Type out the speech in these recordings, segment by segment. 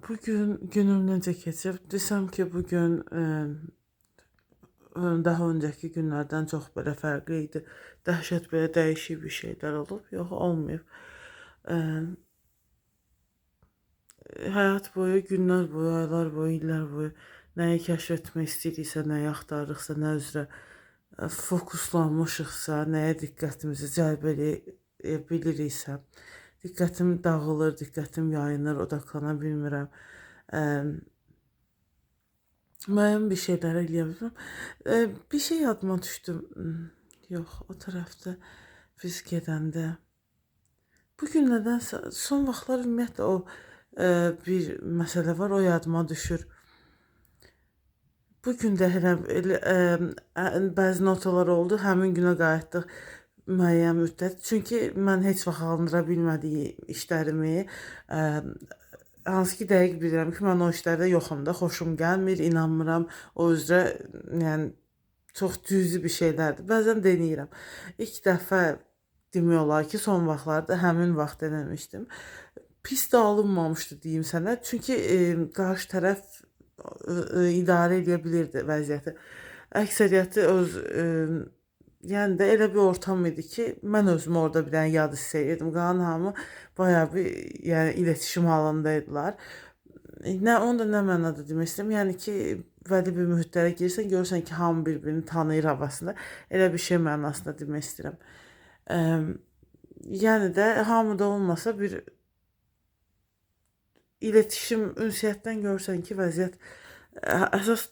Bugün günüm necə keçib? Desəm ki, bugün daha öncəki günlərdən çox belə fərqli idi. Dəhşət belə dəyişik bir şeylər olub. Yox, olmayıb. Ə, Həyat boyu, günlər boyu, aylar boyu, illər boyu nəyi kəşf etmək istəyiriksə, nəyi axtarırıqsa, nə üzrə fokuslanmışıqsa, nəyə diqqətimizi cəlb edə biliriksə, diqqətim dağılır, diqqətim yayınır, odaklana bilmirəm. Ə, Müəyyən bir şeylər eləyə bilmirəm. Bir şey yadıma düşdü. Yox, o tərəfdə biz gedəndə. Bu gün nədənsə son vaxtlar ümumiyyətlə o bir məsələ var, o yadıma düşür. Bu gün də bəzi notalar oldu, həmin günə qayıtdıq müəyyən müddət. Çünki mən heç vaxt alındıra bilmədiyim işlərimi, hansı ki dəqiq bilirəm ki, mən o işlərdə yoxam da, xoşum gəlmir, inanmıram, o üzrə yəni çox cüzi bir şeylərdir. Bəzən denəyirəm. İlk dəfə demək olar ki, son vaxtlarda həmin vaxt denemişdim. Pis də alınmamışdı deyim sənə. Çünki qarşı tərəf idarə edə bilirdi vəziyyəti. Əksəriyyəti yəni də elə bir ortam idi ki, mən özümü orada bir dənə yad hiss edirdim. Qalan hamı bayağı bir yəni iletişim halındaydılar. Onu da nə mənada demək istəyirəm? Yəni ki, bəlli bir mühitlərə girsən, görürsən ki, hamı bir-birini tanıyır havasında. Elə bir şey mənasında demək istəyirəm. Yəni də hamıda olmasa bir iletişim, ünsiyyətdən görürsən ki, vəziyyət əsas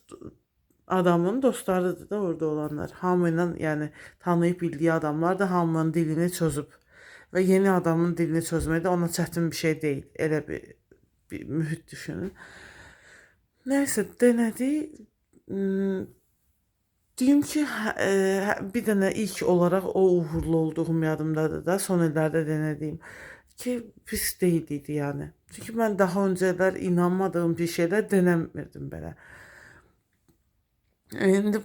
adamın dostlarıdır da orada olanlar. Hamı ilə, yəni tanıyıb bildiyi adamlar da hamının dilini çözüb və yeni adamın dilini çözmək də ona çətin bir şey deyil. Elə bir mühit düşünün. Nəysə, demədik. Deyim ki, bir dənə ilk olaraq o uğurlu olduğum yadımdadır da, son illərdə denədiyim ki, pis deyildi yəni. Çünki mən daha öncələr inanmadığım bir şeylər denəmirdim belə. İndi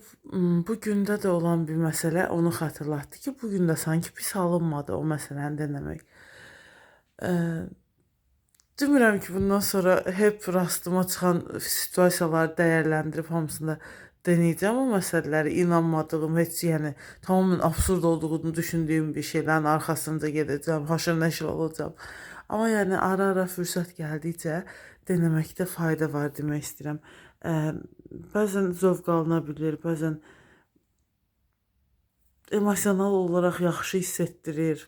bu gündə də olan bir məsələ onu xatırlatdı ki, bu gün də sanki pis alınmadı o məsələni denəmək. Demirəm ki, bundan sonra hep rastıma çıxan situasiyaları dəyərləndirib hamısında deneyeceğim o məsələləri, inanmadığım, heç yəni tamamen absurd olduğunu düşündüyüm bir şeylərin arxasınca gedəcəm, haşır nəşir olacağım. Amma yəni ara-ara fürsət gəldikcə deneməkdə fayda var demək istəyirəm. Bəzən zövq alına bilir, bəzən emosional olaraq yaxşı hiss etdirir.